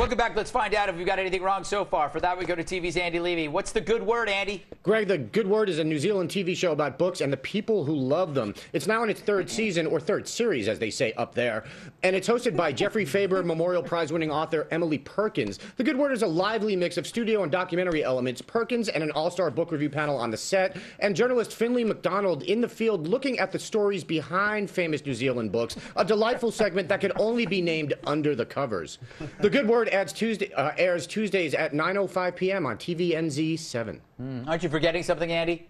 Welcome back. Let's find out if we've got anything wrong so far. For that, we go to TV's Andy Levy. What's the good word, Andy? Greg, the good word is a New Zealand TV show about books and the people who love them. It's now in its third season, or third series, as they say up there. And it's hosted by Geoffrey Faber, Memorial Prize-winning author Emily Perkins. The good word is a lively mix of studio and documentary elements, Perkins and an all-star book review panel on the set, and journalist Finlay MacDonald in the field looking at the stories behind famous New Zealand books. A delightful segment that could only be named Under the Covers. The good word airs Tuesdays at 9:05 p.m. on TVNZ 7. Aren't you forgetting something, Andy?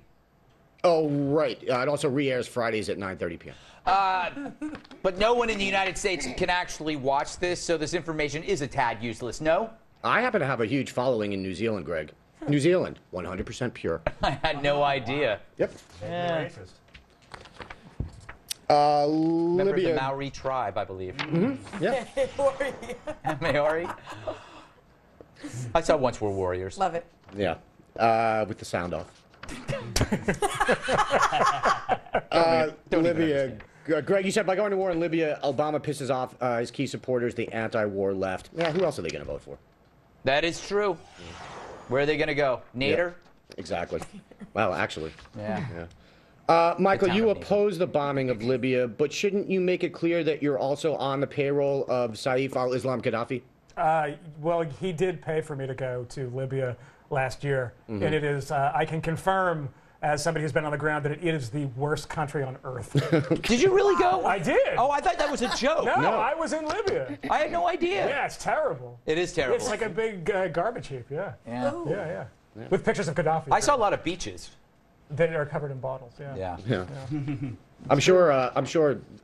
Oh, right. It also re-airs Fridays at 9:30 p.m. But no one in the United States can actually watch this, so this information is a tad useless, no? I happen to have a huge following in New Zealand, Greg. New Zealand, 100% pure. I had no idea. Yep. Racist. Remember Libya. the Maori tribe, I believe. Mm-hmm. Yeah. Maori? I saw Once Were Warriors. Love it. Yeah. With the sound off. Libya. Greg, you said by going to war in Libya, Obama pisses off his key supporters, the anti-war left. Yeah, who else are they going to vote for? That is true. Where are they going to go? Nader? Yep. Exactly. Well, actually. Yeah. Michael, you oppose the bombing of Libya, but shouldn't you make it clear that you're also on the payroll of Saif al-Islam Gaddafi? Well, he did pay for me to go to Libya last year, and it is, I can confirm, as somebody who's been on the ground, that it is the worst country on earth. Did you really go? I did. Oh, I thought that was a joke. No, I was in Libya. I had no idea. Yeah, it's terrible. It is terrible. It's like a big garbage heap, yeah. Yeah. With pictures of Gaddafi. I saw a lot of beaches. That are covered in bottles, yeah. I'm sure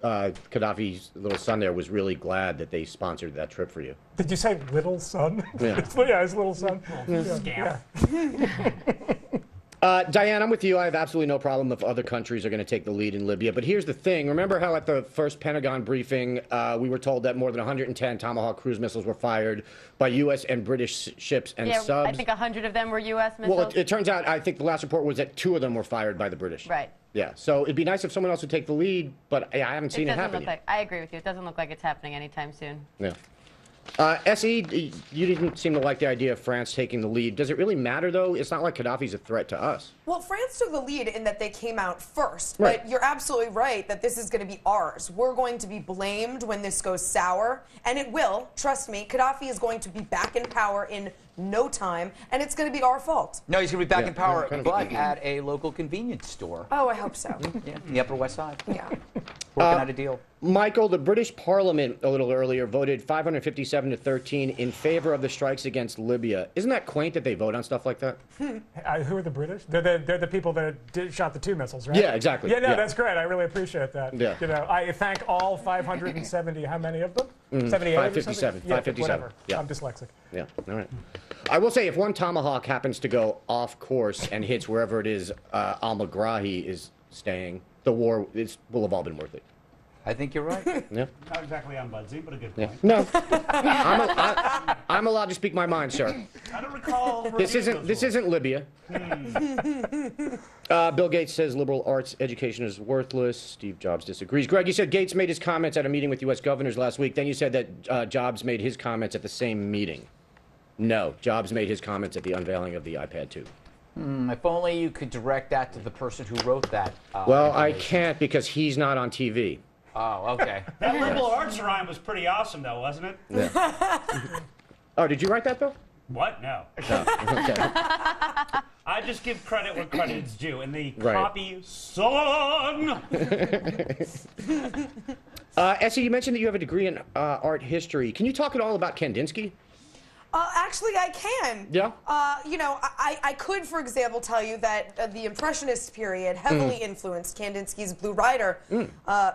Gaddafi's little son there was really glad that they sponsored that trip for you. Did you say little son? Yeah. Yeah, his little son. Scamp. Diane, I'm with you. I have absolutely no problem if other countries are going to take the lead in Libya. But here's the thing. Remember how at the first Pentagon briefing, we were told that more than 110 Tomahawk cruise missiles were fired by U.S. and British ships and subs? I think 100 of them were U.S. missiles. Well, it turns out, I think the last report was that 2 of them were fired by the British. Right. Yeah, so it'd be nice if someone else would take the lead, but I haven't seen it happen yet. I agree with you. It doesn't look like it's happening anytime soon. Yeah. S.E., you didn't seem to like the idea of France taking the lead. Does it really matter, though? It's not like Gaddafi's a threat to us. Well, France took the lead in that they came out first, Right. but you're absolutely right that this is going to be ours. We're going to be blamed when this goes sour, and it will. Trust me, Gaddafi is going to be back in power in no time, and it's going to be our fault. No, he's going to be back in power, but at a local convenience store. Oh, I hope so. Yeah, in the Upper West Side. Yeah. Working out a deal. Michael, the British Parliament a little earlier voted 557 to 13 in favor of the strikes against Libya. Isn't that quaint that they vote on stuff like that? Who are the British? They're the people that shot the 2 missiles, right? Yeah, exactly. Yeah, no, that's great. I really appreciate that. Yeah. You know, I thank all 570. How many of them? 78. 557. Yeah, 557. whatever. Yeah. I'm dyslexic. Yeah, all right. I will say, if one Tomahawk happens to go off course and hits wherever it is Al-Magrahi is staying, the war will have all been worth it. I think you're right. Yeah. Not exactly on Budsy, but a good point. No, I'm allowed to speak my mind, sir. I don't recall. This isn't Libya. Bill Gates says liberal arts education is worthless. Steve Jobs disagrees. Greg, you said Gates made his comments at a meeting with U.S. governors last week. Then you said that Jobs made his comments at the same meeting. No, Jobs made his comments at the unveiling of the iPad 2. If only you could direct that to the person who wrote that. Well, I can't because he's not on TV. Oh, okay. That liberal arts rhyme was pretty awesome, though, wasn't it? Yeah. Oh, did you write that, Bill? What? No. No. Okay. I just give credit where credit's due. And the Right. copy song. Essie, you mentioned that you have a degree in art history. Can you talk at all about Kandinsky? Actually, I can. Yeah? You know, I could, for example, tell you that the Impressionist period heavily influenced Kandinsky's Blue Rider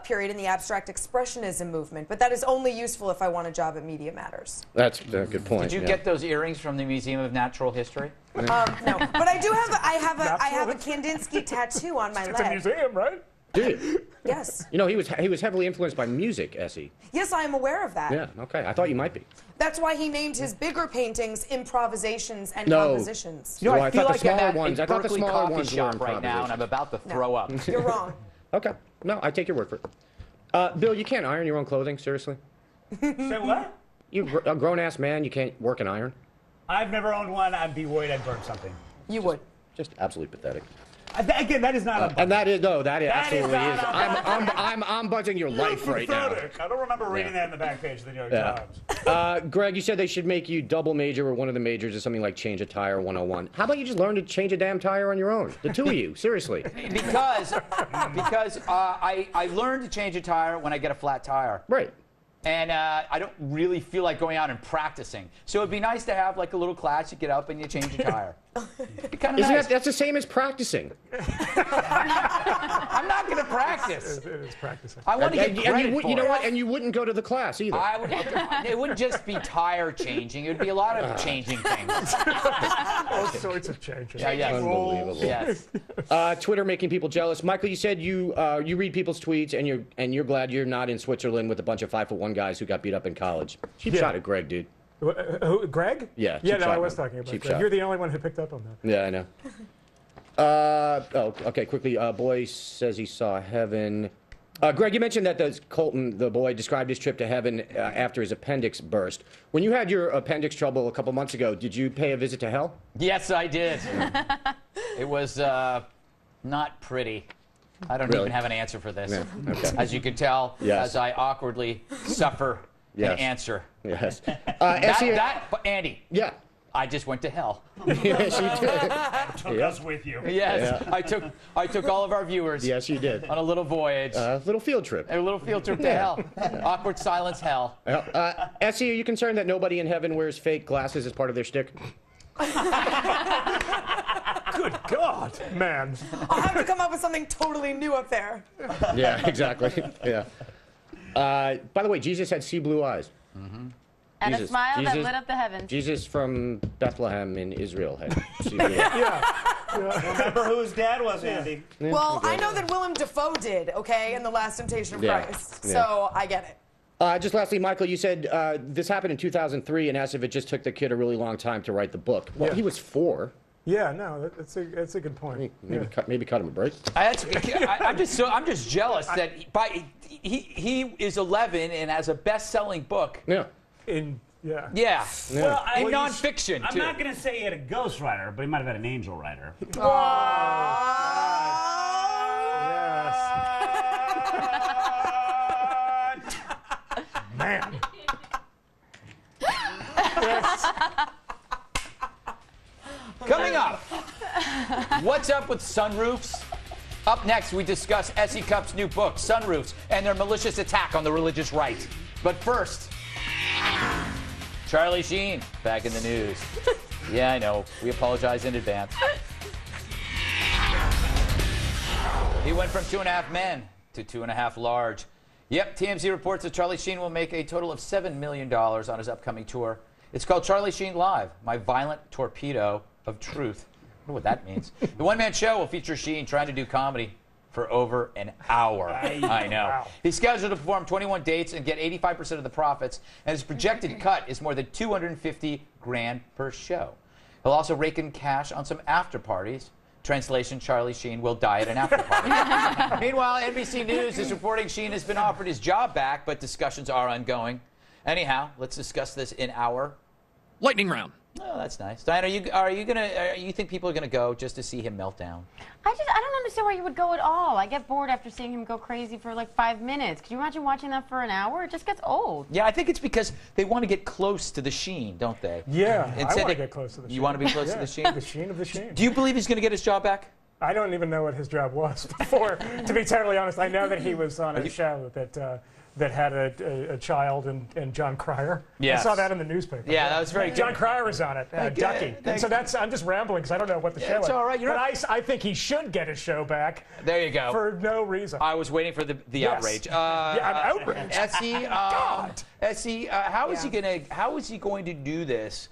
period in the abstract expressionism movement, but that is only useful if I want a job at Media Matters. That's a good point. Did you get those earrings from the Museum of Natural History? No, but I do have I have a Kandinsky tattoo on my leg. It's a museum, right? Did you? Yes. You know, he was heavily influenced by music, Essie. Yes, I am aware of that. Yeah, okay. I thought you might be. That's why he named his bigger paintings improvisations and compositions. You know, Well, I I feel thought the like I'm smaller at ones- a I thought the Berkeley smaller coffee ones were shop right now, and I'm improvisations. about to throw up. You're wrong. Okay. No, I take your word for it. Bill, you can't iron your own clothing, seriously? Say what? You a grown-ass man, you can't work an iron? I've never owned one. I'd be worried I'd burn something. You would. Just absolutely pathetic. Again, that is not a And that is, no, that That absolutely is is. not I'm buzzing your life right now. pathetic. I don't remember reading that in the back page of the New York Yeah. Times. Greg, you said they should make you double major or one of the majors or something like change a tire 101. How about you just learn to change a damn tire on your own? The two of you, seriously. Because I learned to change a tire when I get a flat tire. Right. And I don't really feel like going out and practicing. So it'd be nice to have like a little class. You get up and you change a tire. It'd be kind of Isn't nice. that's the same as practicing? I'm not going to practice. It is practicing. I want to get credit for you know it. what? And you wouldn't go to the class either. It wouldn't just be tire changing. It would be a lot of changing things. All sorts of changes. Yes. Unbelievable. Yes. Twitter making people jealous. Michael, you said you read people's tweets and you're glad you're not in Switzerland with a bunch of 5'1" guys who got beat up in collge. Cheap shot at Greg, dude. Who, Greg? Yeah, Yeah, cheap no, shot, I was man. talking about Cheap Greg. shot. You're the only one who picked up on that. Yeah, I know. Okay, quickly. Boy says he saw heaven. Greg, you mentioned that Colton, the boy, described his trip to heaven after his appendix burst. When you had your appendix trouble a couple months ago, did you pay a visit to hell? Yes, I did. It was not pretty. I don't even have an answer for this. Yeah, okay. As you can tell, Yes. as I awkwardly suffer Yes. an answer. Yes. But Andy, Yeah. I just went to hell. Yes, you did. Took us with you. Yes, Yeah. I took all of our viewers Yes, you did. on a little voyage, Little field trip. a little field trip to hell. Awkward silence hell. Essie, are you concerned that nobody in heaven wears fake glasses as part of their shtick? Good God, man. I'll have to come up with something totally new up there. Yeah, exactly. Yeah. By the way, Jesus had sea blue eyes. And Jesus. a smile that Jesus- lit up the heavens. Jesus from Bethlehem in Israel had sea blue eyes. Yeah. Remember who his dad was, Andy? Well, I know that Willem Dafoe did, okay, in The Last Temptation of Yeah. Christ. Yeah. So I get it. Just lastly, Michael, you said this happened in 2003 and asked if it just took the kid a really long time to write the book. Well, Yeah. he was 4. Yeah, no, that's a good point. Maybe cut him a break. I'm just jealous that he is 11 and has a best-selling book. Yeah. Yeah. Yeah. Well, In nonfiction, I'm too. not going to say he had a ghostwriter, but he might have had an angel writer. Man. Coming up, what's up with sunroofs? Up next, we discuss Essie Cupp's new book, Sunroofs, and their malicious attack on the religious right. But first, Charlie Sheen, back in the news. Yeah, I know. We apologize in advance. He went from 2.5 men to 2.5 large. Yep, TMZ reports that Charlie Sheen will make a total of $7 million on his upcoming tour. It's called Charlie Sheen Live, My Violent Torpedo of Truth. I wonder what that means. The one-man show will feature Sheen trying to do comedy for over an hour. I know. Wow. He's scheduled to perform 21 dates and get 85% of the profits, and his projected cut is more than $250 grand per show. He'll also rake in cash on some after parties. Translation, Charlie Sheen will die at an after party. Meanwhile, NBC News is reporting Sheen has been offered his job back, but discussions are ongoing. Anyhow, let's discuss this in our lightning round. Oh, that's nice. Diana, you think people are gonna go just to see him melt down? I don't understand why you would go at all. I get bored after seeing him go crazy for like 5 minutes. Could you imagine watching that for an hour? It just gets old. Yeah, I think it's because they want to get close to the Sheen, don't they? Yeah, I Instead want to they- get close to the Sheen. You want to be close Yeah, to the Sheen? The Sheen of the Sheen. Do you believe he's gonna get his job back? I don't even know what his job was before, to be totally honest. I know that he was on a show that had a child and John Cryer. Yes. I saw that in the newspaper. Yeah, that was very John good. Cryer was on it, Ducky. And so I'm just rambling because I don't know what the show it's is. all right. You're But not- I think he should get his show back There you go. for no reason. I was waiting for the Yes. outrage. Yeah, I'm outraged. Essie, how is he going to do this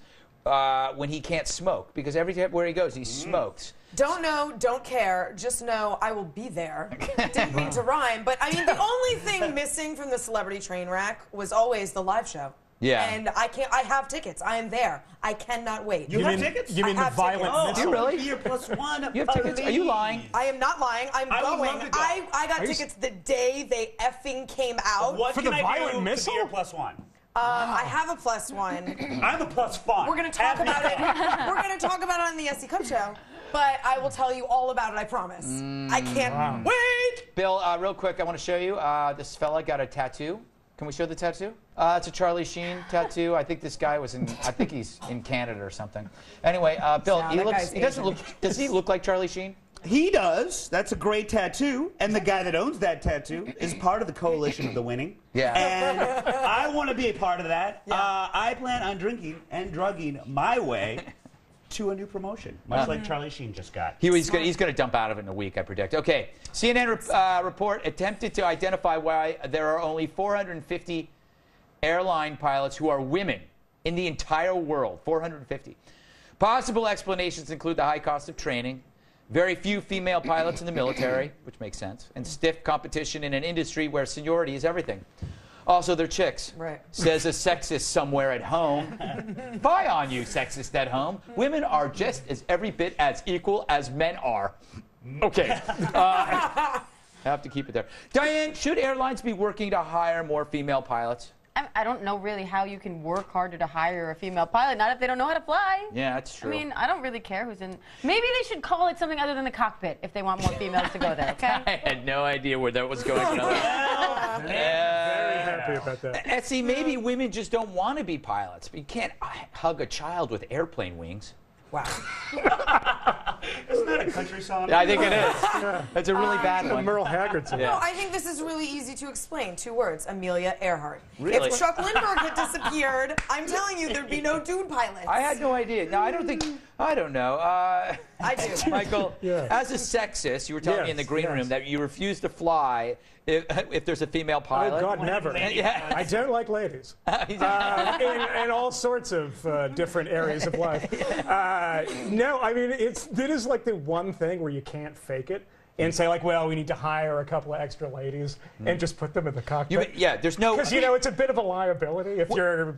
when he can't smoke? Because where he goes, he smokes. Don't know, don't care. Just know I will be there. Didn't mean to rhyme, but I mean the only thing missing from the celebrity train wreck was always the live show. Yeah. And I have tickets. I am there. I cannot wait. You have tickets? You mean I the have violent tickets. missile? Do you really? Year plus one. You have tickets? Are you lying? I am not lying. I'm I would going. love to go. I got Are you tickets the day they effing came out. What For can the I violent do missile? for year plus one? I have a +1. I'm a +5. We're going to talk about it. We're going to talk about it on the SC Cup show. But I will tell you all about it, I promise. I can't wait. Bill, real quick, I want to show you. This fella got a tattoo. Can we show the tattoo? It's a Charlie Sheen tattoo. I think this guy was in. I think he's in Canada or something. Anyway, Bill, No, he that looks. guy's He doesn't Asian. look. Does he look like Charlie Sheen? He does. That's a great tattoo. And the guy that owns that tattoo is part of the coalition of the winning. Yeah. And I want to be a part of that. I plan on drinking and drugging my way to a new promotion. Much like Charlie Sheen just got. He's going to dump out of it in a week, I predict. Okay. CNN report attempted to identify why there are only 450 airline pilots who are women in the entire world. 450. Possible explanations include the high cost of training, very few female pilots in the military, which makes sense, and stiff competition in an industry where seniority is everything. Also, they're chicks. Right. Says a sexist somewhere at home. Fie on you, sexist at home. Women are just as every bit as equal as men are. Okay. I have to keep it there. Diane, should airlines be working to hire more female pilots? I don't know really how you can work harder to hire a female pilot, not if they don't know how to fly. Yeah, that's true. I mean, I don't really care who's in. Maybe they should call it something other than the cockpit if they want more females to go there, okay? I had no idea where that was going. Very happy about that. See, maybe women just don't want to be pilots. You can't hug a child with airplane wings. Wow. Isn't that a country song? Yeah, I think it is. That's a really bad one. Merle Haggard song. Yeah. No, I think this is really easy to explain. 2 words: Amelia Earhart. Really? If Chuck Lindbergh had disappeared, I'm telling you, there'd be no dude pilots. I had no idea. No, I don't think. I don't know. I do. Michael, Yeah. as a sexist, you were telling me in the green room that you refuse to fly if there's a female pilot. Oh, God, never. Yeah. I don't like ladies. In all sorts of different areas of life. No, I mean, it is like the one thing where you can't fake it and say, like, well, we need to hire a couple of extra ladies and just put them in the cockpit. Yeah, there's no. Because, it's a bit of a liability if you're,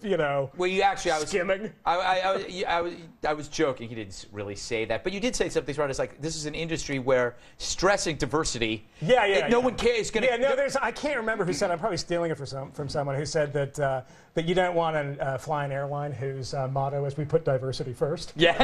Well, you actually, I was skimming. I was joking. He didn't really say that, but you did say something right. It's like this is an industry where stressing diversity. No one cares. Yeah, no, I can't remember who said. I'm probably stealing it from someone who said that you don't want to fly an airline whose motto is "We put diversity first." Yeah.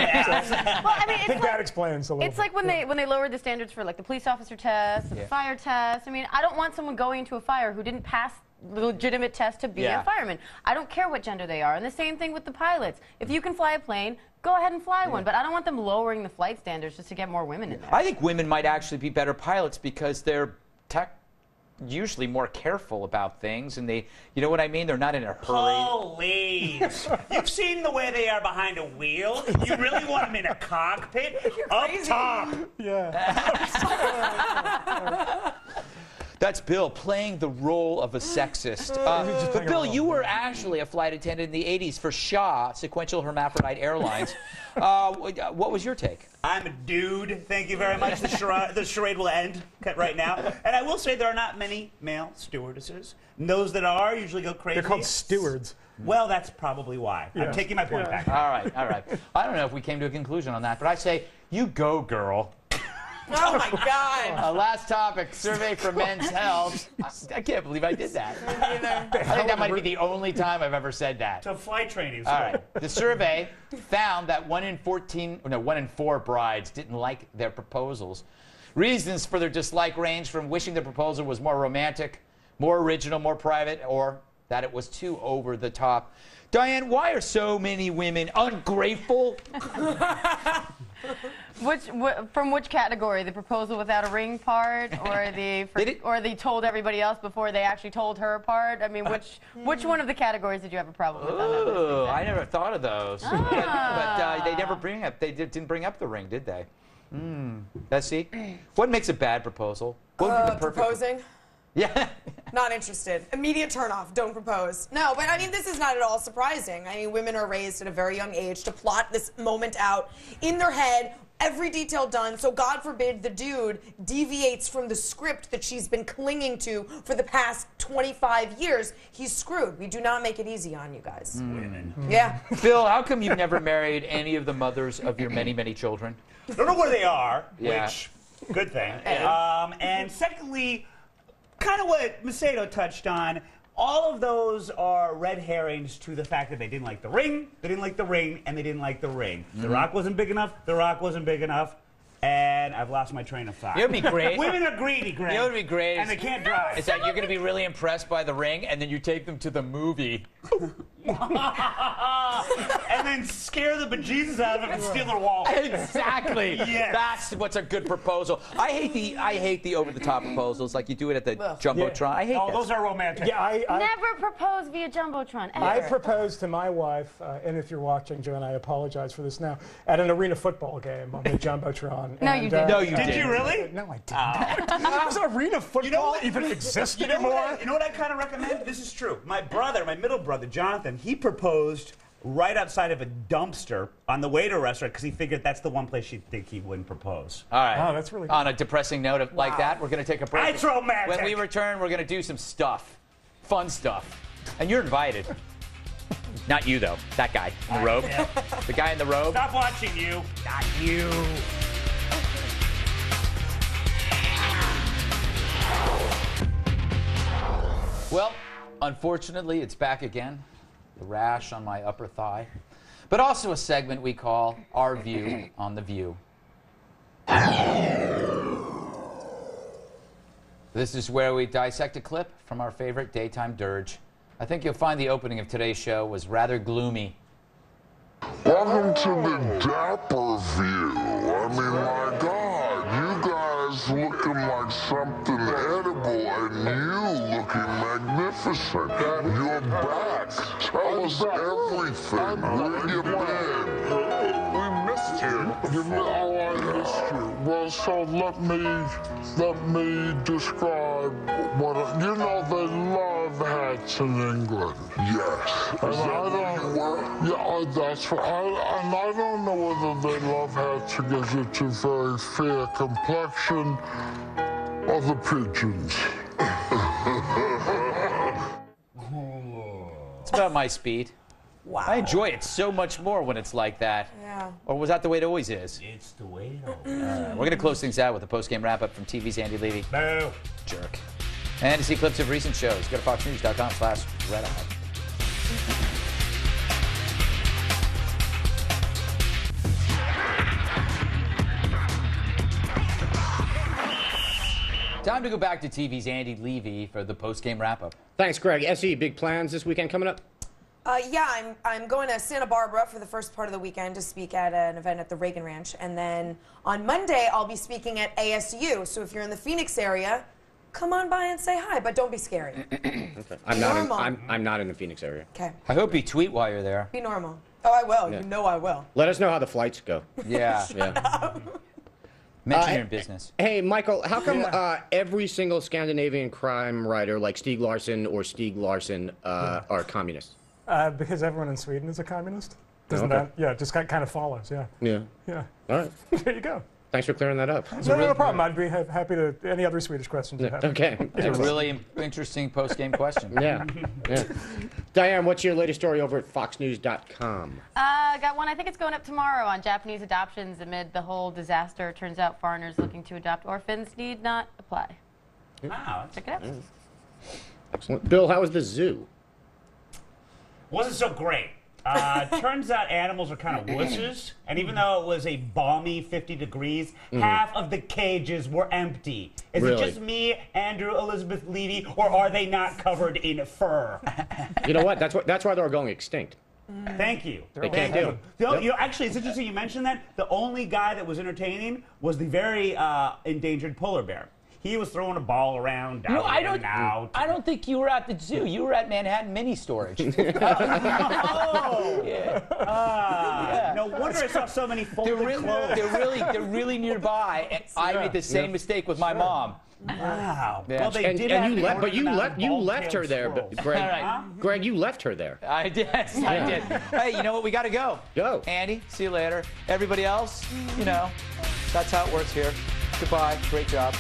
Well, I mean, I think that explains a little. It's like when they lowered the standards for like the police officer test, the fire test. I mean, I don't want someone going into a fire who didn't pass the legitimate test to be a fireman. I don't care what gender they are. And the same thing with the pilots. If you can fly a plane, go ahead and fly one. But I don't want them lowering the flight standards just to get more women in there. I think women might actually be better pilots because they're usually more careful about things, and they, you know what I mean? They're not in a hurry. Please. You've seen the way they are behind a wheel. You really want them in a cockpit? Up top. Yeah. That's Bill playing the role of a sexist. But Bill, you were actually a flight attendant in the 80s for Shaw, Sequential Hermaphrodite Airlines. What was your take? I'm a dude. Thank you very much. The charade will end right now. And I will say there are not many male stewardesses. And those that are usually go crazy. They're called stewards. Well, that's probably why. I'm taking my point back. All right. I don't know if we came to a conclusion on that, but I say, you go, girl. Oh my God. Last topic, survey for Men's Health. I can't believe I did that. I think that might be the only time I've ever said that. So flight training. All right. The survey found that 1 in 4 brides didn't like their proposals. Reasons for their dislike range from wishing the proposal was more romantic, more original, more private, or that it was too over the top. Diane, why are so many women ungrateful? From which category? The proposal without a ring part, or the told everybody else before they actually told her part? I mean, which one of the categories did you have a problem with? Oh, I never thought of those. But they never didn't bring up the ring, did they? Let's see. What makes a bad proposal? What would be the perfect Proposing? Yeah. Not interested. Immediate turnoff. Don't propose. No, but I mean, this is not at all surprising. I mean, women are raised at a very young age to plot this moment out in their head, every detail done, so God forbid the dude deviates from the script that she's been clinging to for the past 25 years. He's screwed. We do not make it easy on you guys. Women. Yeah. Phil, how come you've never married any of the mothers of your many, many children? I don't know where they are, Yeah. which, good thing. And secondly, kind of what Macedo touched on, all of those are red herrings to the fact that they didn't like the ring, they didn't like the ring, and they didn't like the ring. The Rock wasn't big enough, The Rock wasn't big enough, and I've lost my train of thought. It would be great. Women are greedy, Greg. It would be great. And they can't drive. It's that you're going to be really impressed by the ring, and then you take them to the movie. And then scare the bejesus out of them and steal their wallet. Exactly. Yes. That's what's a good proposal. I hate the over-the-top proposals like you do it at the Jumbotron. I hate Oh, that. those are romantic. Yeah, I Never propose via Jumbotron, ever. I proposed to my wife, and if you're watching, Joe, and I apologize for this now, at an arena football game on the Jumbotron. No, you didn't. No, you Did didn't. you really? No, I didn't. Does arena football even exist anymore? You know what I kind of recommend? This is true. My brother, my middle brother, Jonathan, he proposed right outside of a dumpster on the way to a restaurant because he figured that's the one place she'd think he wouldn't propose. All right. Oh, that's really good. On a depressing note of, like that, we're going to take a break. It's romantic. When we return, we're going to do some stuff. Fun stuff. And you're invited. Not you, though. That guy in the robe. Yeah. The guy in the robe. Stop watching you. Not you. Well, unfortunately, it's back again. The rash on my upper thigh. But also a segment we call Our View on the View. This is where we dissect a clip from our favorite daytime dirge. I think you'll find the opening of today's show was rather gloomy. Welcome to the Dapper View. I mean, my God, you guys looking like something edible and you looking magnificent. You're back. Tell us everything. Where you been? We missed you. Oh, I missed you. Well, so let me describe what you know. They love hats in England. Yes. And I don't. Yeah, that's right. And I don't know whether they love hats because it's a very fair complexion or the pigeons. It's about my speed. Wow. I enjoy it so much more when it's like that. Yeah. Or was that the way it always is? It's the way it We're going to close things out with a post-game wrap-up from TV's Andy Levy. Boo. Jerk. And to see clips of recent shows, go to foxnews.com/redeye. Time to go back to TV's Andy Levy for the post-game wrap-up. Thanks, Greg. SE, big plans this weekend coming up? Yeah, I'm going to Santa Barbara for the first part of the weekend to speak at an event at the Reagan Ranch. And then on Monday, I'll be speaking at ASU. So if you're in the Phoenix area, come on by and say hi, but don't be scary. Okay. Normal. I'm not in the Phoenix area. Okay. I hope you tweet while you're there. Be normal. Oh, I will. Yeah. You know I will. Let us know how the flights go. Yeah. Yeah. Mention your business. Hey, Michael, how come every single Scandinavian crime writer like Stieg Larsson or Stieg Larsson are communists? Because everyone in Sweden is a communist. Doesn't Okay. that? Yeah, just kind of follows. Yeah. Yeah. Yeah. All right. There you go. Thanks for clearing that up. No problem. I'd be happy to any other Swedish questions you have. Okay. It's a really interesting post-game question. Yeah. Yeah. Diane, what's your latest story over at foxnews.com? Got one. I think it's going up tomorrow on Japanese adoptions amid the whole disaster. Turns out foreigners looking to adopt orphans need not apply. Wow. Check it out. Excellent. Bill, how was the zoo? Wasn't so great. Turns out animals are kind of wusses, and even though it was a balmy 50 degrees, half of the cages were empty. Is Really? it just me, Andrew, Elizabeth Levy, or are they not covered in fur? You know what? That's why they're going extinct. Thank you. They can't do it. You know, actually, it's interesting you mentioned that. The only guy that was entertaining was the very endangered polar bear. He was throwing a ball around, No, out and out. I don't think you were at the zoo. You were at Manhattan Mini Storage. Oh! Yeah. No wonder I saw so many folded clothes. They're really nearby. And I made the same mistake with my mom. Wow. Yeah. Well, they And did have you the left, but you bald-tailed left her there, squirrels. Greg. All right. Greg, you left her there. I did. I did. Hey, you know what? We got to go. Go. Andy, see you later. Everybody else, you know, that's how it works here. Goodbye. Great job.